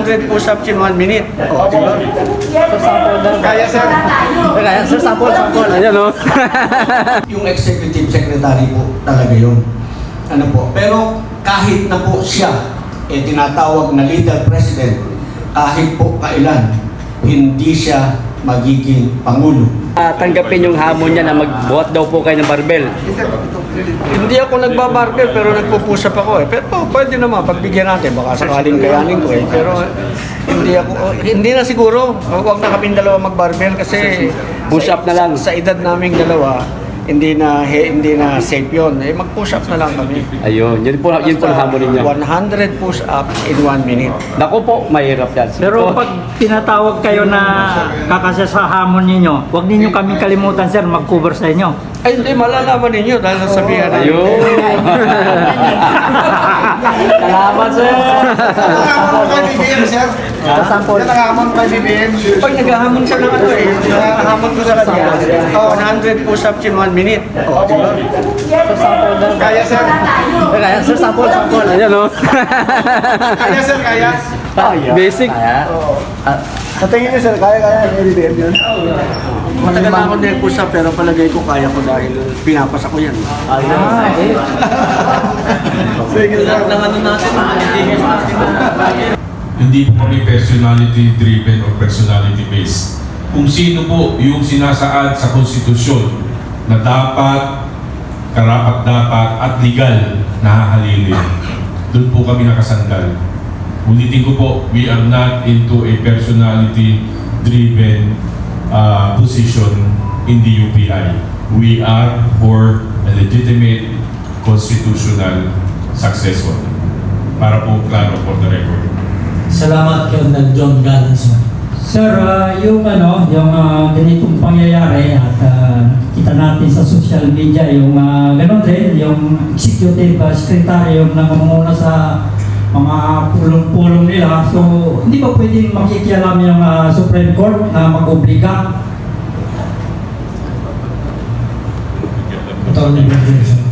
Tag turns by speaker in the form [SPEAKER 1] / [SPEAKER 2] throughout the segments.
[SPEAKER 1] 100 push-ups in 1 minute. Oh, di ba?
[SPEAKER 2] So, sample daw.
[SPEAKER 1] Kaya, sir.
[SPEAKER 2] Kaya, sir, sample. Ayan, no?
[SPEAKER 1] Yung executive secretary po talaga yun. Ano po? Pero kahit na po siya tinatawag na leader president, kahit po kailan, hindi siya magiging pangulo.
[SPEAKER 2] Tanggapin yung hamon niya na magbuhat daw po kayo ng barbell.
[SPEAKER 1] Hindi ako nagbabarbell pero nagpo-push up ako eh. Pero pwede naman pagbigyan natin, baka sakaling kayanin ko eh. Pero hindi na siguro. Huwag na kaming dalawa magbarbell kasi
[SPEAKER 2] Push up na lang.
[SPEAKER 1] Sa edad naming dalawa, hindi na safe yun. Mag-push up na lang kami.
[SPEAKER 2] Ayun, yun po ang hamon ninyo.
[SPEAKER 1] 100 push up in 1 minute.
[SPEAKER 2] Naku po, mahirap yan.
[SPEAKER 3] Pero pag tinatawag kayo na kakasya sa hamon ninyo, huwag ninyo kami kalimutan, sir, mag-cover sa inyo.
[SPEAKER 1] Ay, hindi, malalaman ninyo dahil sasabihan na
[SPEAKER 2] Ayun. Salamat, sir.
[SPEAKER 3] Sample.
[SPEAKER 1] Pag naghahamon siya ng ano eh, naghahamon ko sa kanya, 100 push ups in 1 minute. Oh, di ba?
[SPEAKER 3] So, sample daw.
[SPEAKER 1] Kaya, sir.
[SPEAKER 2] Kaya, sir, sample. Ayan, no?
[SPEAKER 1] Kaya, sir, kaya.
[SPEAKER 2] Basic.
[SPEAKER 1] Sa tingin niyo, sir, kaya i-BBM yun? Matagal na ako din push up pero palagay ko kaya ko dahil pinapasa ko yan. Sige, sir.
[SPEAKER 4] Hindi po kami personality driven or personality based. Kung sino po yung sinasaad sa konstitusyon na dapat, karapat-dapat at legal na hahalili, doon po kami nakasandal. Ulitin ko po, we are not into a personality driven position in the UPI. We are for a legitimate constitutional successor. Para po klaro for the record.
[SPEAKER 5] Salamat kay John Gallan, sir.
[SPEAKER 3] Sir, yung ganitong pangyayari at kita natin sa social media, yung ganon din, yung executive secretary, yung nangunguna sa mga pulong-pulong nila. So, hindi ba pwedeng makikialam yung Supreme Court na mag-obliga?
[SPEAKER 5] Attorney Bernardo, sir.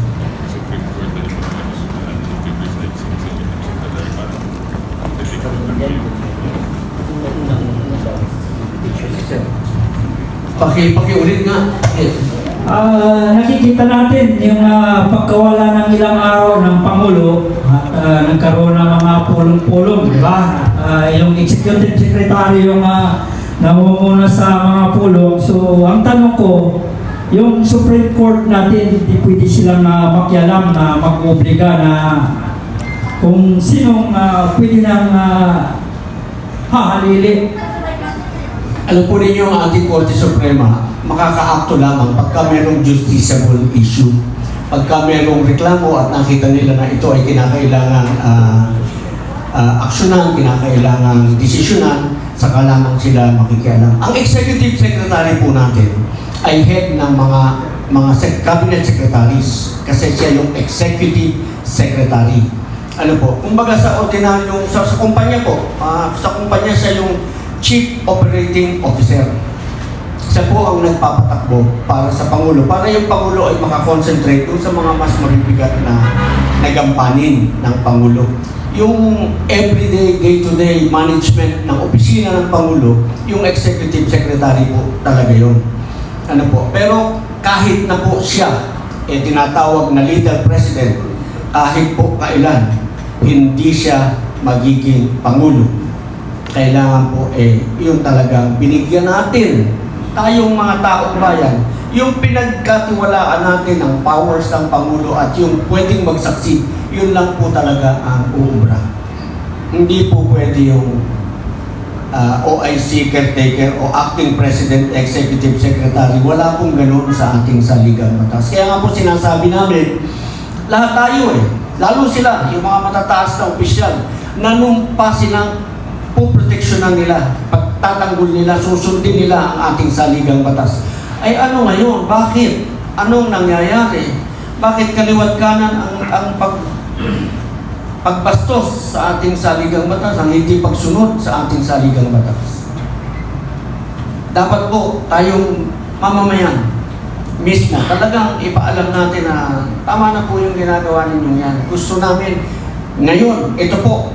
[SPEAKER 1] Pakiulit nga.
[SPEAKER 3] Nakikita natin yung pagkawala ng ilang araw ng Pangulo at nagkaroon ng mga pulong-pulong, di ba? Yung executive secretary yung namumuna sa mga pulong. So, ang tanong ko, yung Supreme Court natin, di pwede silang makialam na mag-obliga na kung sinong pwede nang hahalili.
[SPEAKER 1] Alam po ninyo ang ating Korte Suprema, makaka-acto lamang pagka merong justiciable issue. Pagka merong reklamo at nakita nila na ito ay kinakailangan aksyonan, kinakailangan desisyonan, saka lamang sila makikialam. Ang Executive Secretary po natin ay head ng mga cabinet secretaries kasi siya yung Executive Secretary. Ano po, kumbaga sa ordinaryong, sa kumpanya po, sa kumpanya siya yung Chief Operating Officer. Siya po ang nagpapatakbo para sa Pangulo. Para yung Pangulo ay makakonsentrate doon sa mga mas mabibigat na nagampanin ng Pangulo. Yung everyday, day-to-day management ng opisina ng Pangulo, yung Executive Secretary po talaga yun. Ano po? Pero kahit na po siya tinatawag na leader president, kahit po kailan, hindi siya magiging Pangulo. Kailangan po yung talagang binigyan natin tayong mga taong bayan, yung pinagkatiwalaan natin ng powers ng Pangulo at yung pwedeng mag-succeed, yun lang po talaga ang uubra. Hindi po pwede yung OIC caretaker o acting president, executive secretary. Wala pong ganun sa ating saligang batas. Kaya nga po sinasabi namin, lahat tayo lalo sila, yung mga matataas na opisyal, nanumpa silang puproteksyonan nila, pagtatanggol nila, susundin nila ang ating saligang batas. Ay ano ngayon? Bakit? Anong nangyayari? Bakit kaliwat kanan ang pagbastos sa ating saligang batas, ang hindi pagsunod sa ating saligang batas? Dapat po tayong mamamayan mismo, talagang ipaalam natin na tama na po yung ginagawa ninyo yan. Gusto namin ngayon, ito po,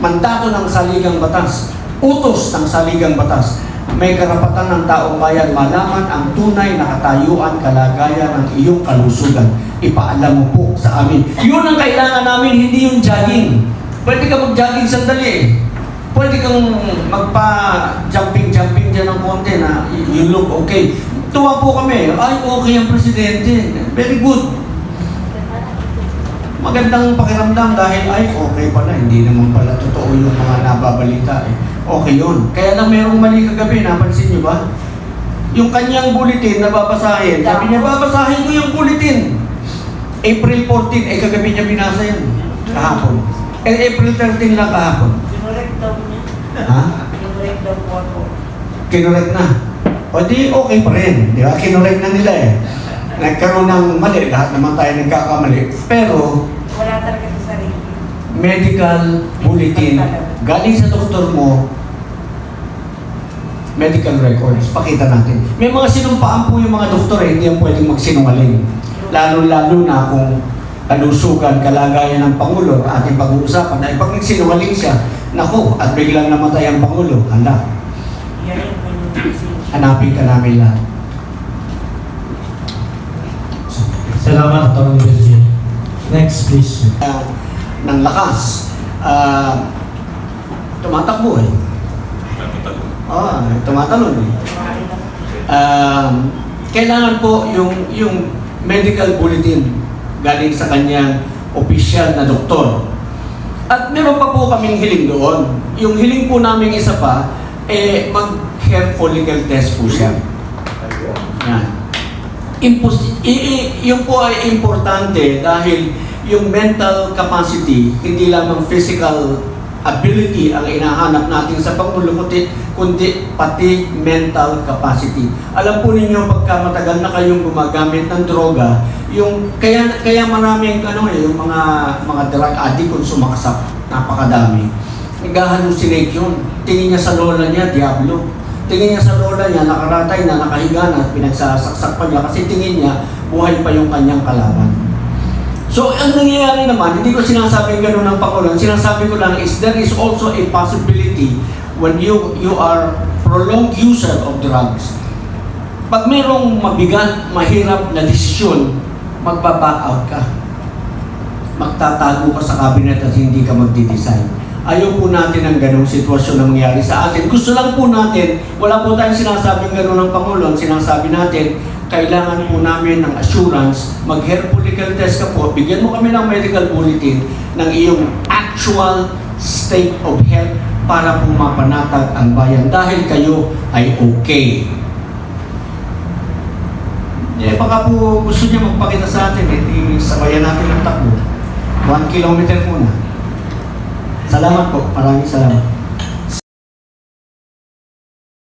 [SPEAKER 1] mandato ng saligang batas, utos ng saligang batas. May karapatan ng taong bayan malaman ang tunay na katayuan, kalagayan ng iyong kalusugan. Ipaalam mo po sa amin. Yun ang kailangan namin, hindi yung jogging. Pwede ka mag-jogging sandali eh. Pwede kang magpa-jumping dyan ng konti na you look okay. Tuwa po kami, ay okay ang presidente. Very good. Magandang pakiramdam dahil ay okay pala, hindi naman pala totoo yung mga nababalita eh. Okay yun. Kaya lang merong mali kagabi, napansin niyo ba? Yung kanyang bulletin na babasahin, sabi niya, babasahin ko yung bulletin. April 14, eh kagabi niya binasa yun. Kahapon. Eh April 13 lang kahapon.
[SPEAKER 6] Kinorek daw niya.
[SPEAKER 1] Ha?
[SPEAKER 6] Kinorek daw po ako.
[SPEAKER 1] Kinorek na. O di okay pa rin. Di ba? Kinorek na nila eh. Nagkaroon ng mali. Lahat naman tayo nagkakamali. Pero,
[SPEAKER 6] Wala talaga sa sarili.
[SPEAKER 1] medical bulletin, galing sa doktor mo, medical records, pakita natin. May mga sinumpaan po yung mga doktor eh, hindi yan pwedeng magsinungaling. Lalo-lalo na kung kalusugan, kalagayan ng Pangulo, ating pag-uusapan, ay pag nagsinungaling siya, naku, at biglang namatay ang Pangulo, hala,
[SPEAKER 6] Yan yung pinag-message.
[SPEAKER 1] hanapin ka namin lahat.
[SPEAKER 5] Salamat, Atty. Virgil. Next, please.
[SPEAKER 1] Ng lakas, tumatakbo eh. Tumatalon eh. Kailangan po yung medical bulletin galing sa kanyang opisyal na doktor. At meron pa po kaming hiling doon. Yung hiling po namin isa pa, mag-hair follicle test po siya. Yan. Yung po ay importante dahil yung mental capacity, hindi lamang physical ability ang inahanap natin sa Pangulo, kundi pati mental capacity. Alam po ninyo, pagka matagal na kayong gumagamit ng droga, yung kaya maraming yung mga drug addict kung sumaksak, napakadami. Nag-hallucinate yun. Tingin niya sa lola niya, diablo. Tingin niya sa lola niya, nakaratay na, nakahiga na, pinagsasaksak pa niya kasi tingin niya, buhay pa yung kanyang kalaban. So, ang nangyayari naman, hindi ko sinasabing gano'n ng Pangulo. Sinasabi ko lang is there is also a possibility when you are prolonged user of drugs. Pag mayroong mabigat, mahirap na desisyon, magba-back out ka. Magtatago ka sa cabinet at hindi ka magdi-decide. Ayaw po natin ang ganong sitwasyon na mangyari sa atin. Gusto lang po natin, wala po tayong sinasabing gano'n ng Pangulo. Ang sinasabi natin, kailangan po namin ng assurance, mag-hair follicle test ka po, bigyan mo kami ng medical bulletin ng iyong actual state of health para po mapanatag ang bayan dahil kayo ay okay. Baka po gusto niya magpakita sa atin, hindi sabayan natin ng takbo. 1 kilometer muna. Salamat po, maraming salamat.